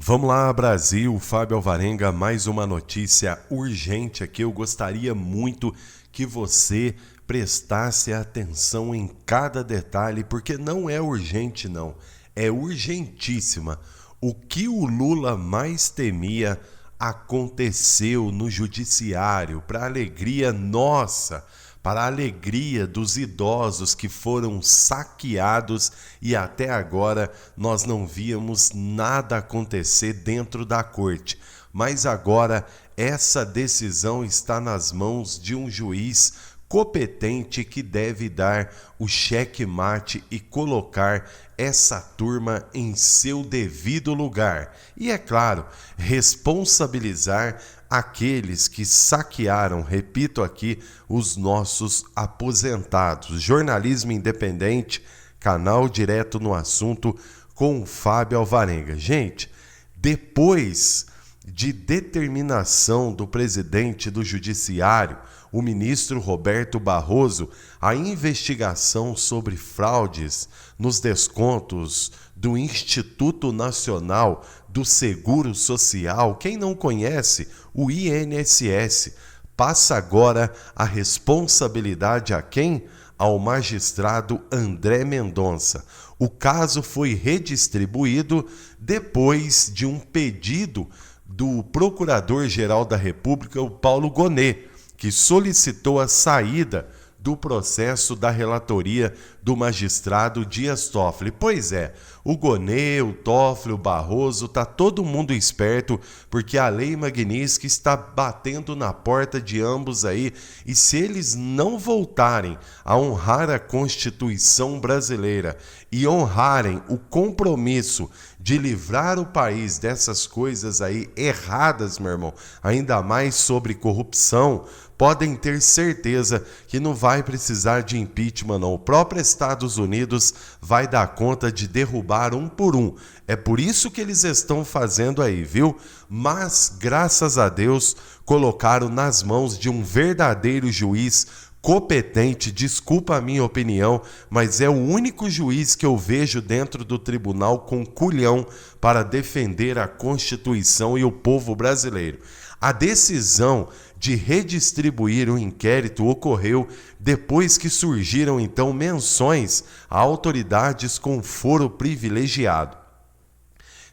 Vamos lá, Brasil, Fábio Alvarenga, mais uma notícia urgente aqui. Eu gostaria muito que você prestasse atenção em cada detalhe, porque não é urgente não, é urgentíssima. O que o Lula mais temia aconteceu no judiciário, para a alegria nossa, para a alegria dos idosos que foram saqueados e até agora nós não víamos nada acontecer dentro da corte. Mas agora essa decisão está nas mãos de um juiz competente que deve dar o checkmate e colocar essa turma em seu devido lugar. E é claro, responsabilizar aqueles que saquearam, repito aqui, os nossos aposentados. Jornalismo independente, canal direto no assunto com o Fábio Alvarenga. Gente, depois de determinação do presidente do Judiciário, o ministro Roberto Barroso, a investigação sobre fraudes nos descontos do Instituto Nacional do Seguro Social, quem não conhece, o INSS, passa agora a responsabilidade a quem? Ao magistrado André Mendonça. O caso foi redistribuído depois de um pedido do Procurador-Geral da República, o Paulo Gonet, que solicitou a saída do processo da relatoria do magistrado Dias Toffoli. Pois é, o Gonet, o Toffoli, o Barroso, tá todo mundo esperto, porque a Lei Magnitsky está batendo na porta de ambos aí, e se eles não voltarem a honrar a Constituição brasileira e honrarem o compromisso de livrar o país dessas coisas aí erradas, meu irmão, ainda mais sobre corrupção, podem ter certeza que não vai precisar de impeachment não. O próprio Estados Unidos vai dar conta de derrubar um por um. É por isso que eles estão fazendo aí, viu? Mas, graças a Deus, colocaram nas mãos de um verdadeiro juiz competente, desculpa a minha opinião, mas é o único juiz que eu vejo dentro do tribunal com culhão para defender a Constituição e o povo brasileiro. A decisão de redistribuir o inquérito ocorreu depois que surgiram então menções a autoridades com foro privilegiado.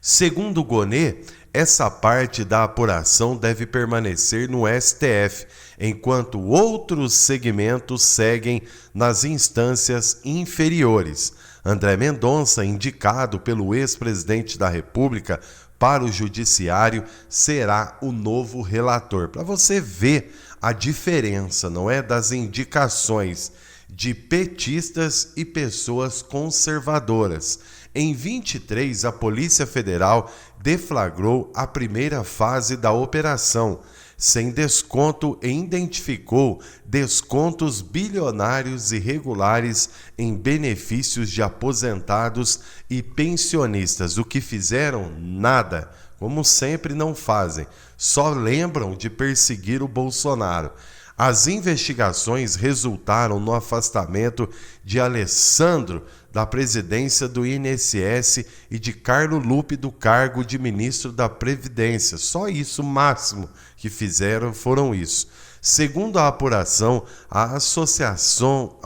Segundo Gonet, essa parte da apuração deve permanecer no STF, enquanto outros segmentos seguem nas instâncias inferiores. André Mendonça, indicado pelo ex-presidente da República para o Judiciário, será o novo relator. Para você ver a diferença, não é, das indicações de petistas e pessoas conservadoras. Em 23, a Polícia Federal deflagrou a primeira fase da operação, sem desconto, e identificou descontos bilionários irregulares em benefícios de aposentados e pensionistas. O que fizeram? Nada. Como sempre não fazem. Só lembram de perseguir o Bolsonaro. As investigações resultaram no afastamento de Alessandro da presidência do INSS e de Carlo Lupe do cargo de ministro da Previdência. Só isso, o máximo que fizeram foram isso. Segundo a apuração, a associação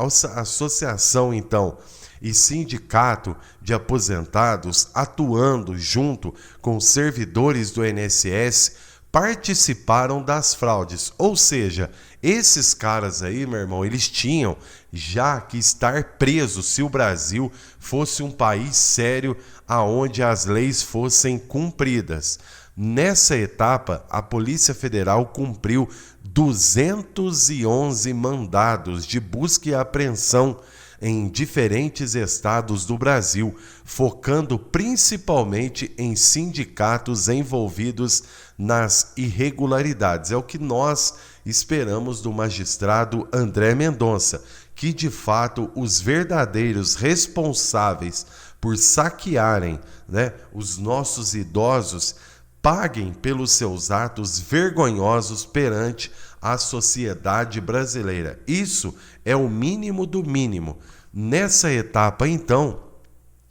então e sindicato de aposentados, atuando junto com servidores do INSS, participaram das fraudes. Ou seja, esses caras aí, meu irmão, eles tinham já que estar presos se o Brasil fosse um país sério aonde as leis fossem cumpridas. Nessa etapa, a Polícia Federal cumpriu 211 mandados de busca e apreensão em diferentes estados do Brasil, focando principalmente em sindicatos envolvidos nas irregularidades. É o que nós esperamos do magistrado André Mendonça, que de fato os verdadeiros responsáveis por saquearem, os nossos idosos paguem pelos seus atos vergonhosos perante a sociedade brasileira. Isso é o mínimo do mínimo. Nessa etapa, então,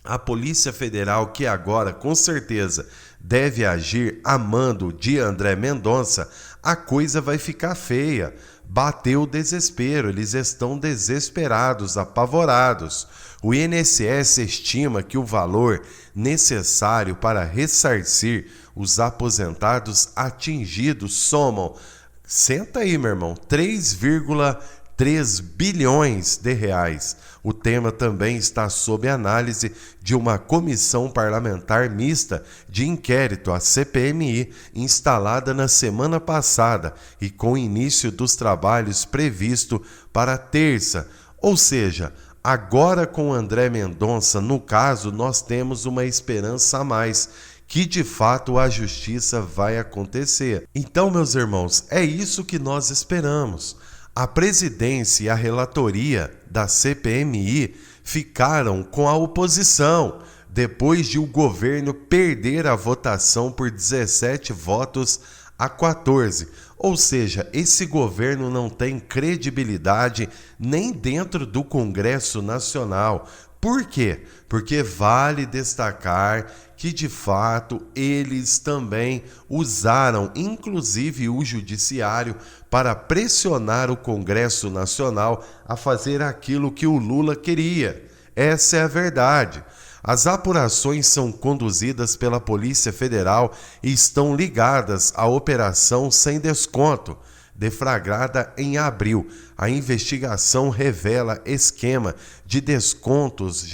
a Polícia Federal, que agora, com certeza, deve agir a mando de André Mendonça, a coisa vai ficar feia. Bateu o desespero, eles estão desesperados, apavorados. O INSS estima que o valor necessário para ressarcir os aposentados atingidos somam, senta aí, meu irmão, 3,3 bilhões de reais. O tema também está sob análise de uma comissão parlamentar mista de inquérito, a CPMI, instalada na semana passada e com início dos trabalhos previsto para terça. Ou seja, agora com André Mendonça, no caso, nós temos uma esperança a mais, que de fato a justiça vai acontecer. Então, meus irmãos, é isso que nós esperamos. A presidência e a relatoria da CPMI ficaram com a oposição, depois de o governo perder a votação por 17 votos a 14. Ou seja, esse governo não tem credibilidade nem dentro do Congresso Nacional. Por quê? Porque vale destacar que, de fato, eles também usaram, inclusive o judiciário, para pressionar o Congresso Nacional a fazer aquilo que o Lula queria. Essa é a verdade. As apurações são conduzidas pela Polícia Federal e estão ligadas à Operação Sem Desconto, deflagrada em abril. A investigação revela esquema de descontos,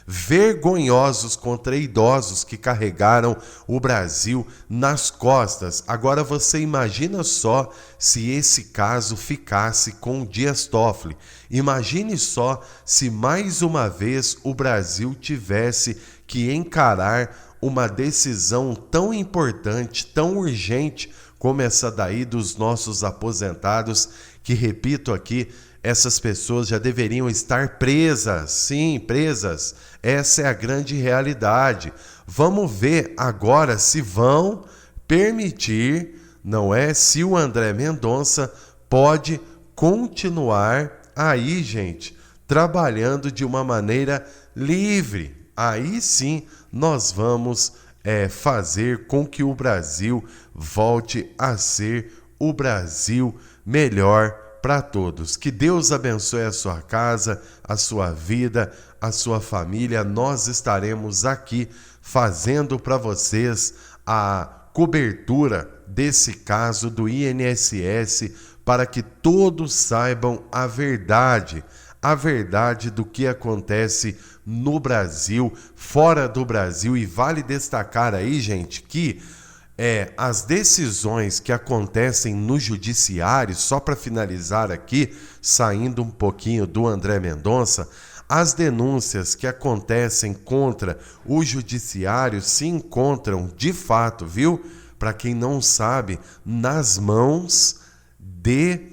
vergonhosos contra idosos que carregaram o Brasil nas costas. Agora você imagina só se esse caso ficasse com Dias Toffoli. Imagine só se mais uma vez o Brasil tivesse que encarar uma decisão tão importante, tão urgente como essa daí dos nossos aposentados, que, repito aqui, essas pessoas já deveriam estar presas, sim, presas. Essa é a grande realidade. Vamos ver agora se vão permitir, não é? Se o André Mendonça pode continuar aí, trabalhando de uma maneira livre. Aí sim nós vamos fazer com que o Brasil volte a ser o Brasil melhor para todos. Que Deus abençoe a sua casa, a sua vida, a sua família. Nós estaremos aqui fazendo para vocês a cobertura desse caso do INSS para que todos saibam a verdade do que acontece no Brasil, fora do Brasil. E vale destacar aí, que as decisões que acontecem no judiciário, só para finalizar aqui, saindo um pouquinho do André Mendonça, as denúncias que acontecem contra o judiciário se encontram, de fato, para quem não sabe, nas mãos de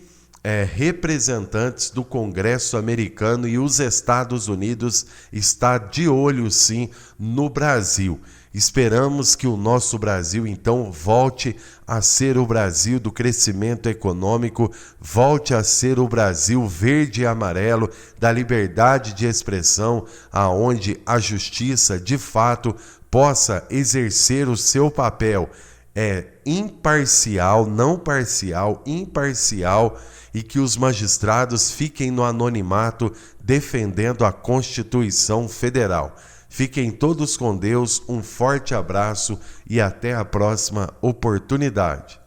representantes do Congresso americano, e os Estados Unidos está de olho, sim, no Brasil. Esperamos que o nosso Brasil, então, volte a ser o Brasil do crescimento econômico, volte a ser o Brasil verde e amarelo, da liberdade de expressão, aonde a justiça, de fato, possa exercer o seu papel imparcial, não parcial, imparcial, e que os magistrados fiquem no anonimato defendendo a Constituição Federal. Fiquem todos com Deus, um forte abraço e até a próxima oportunidade.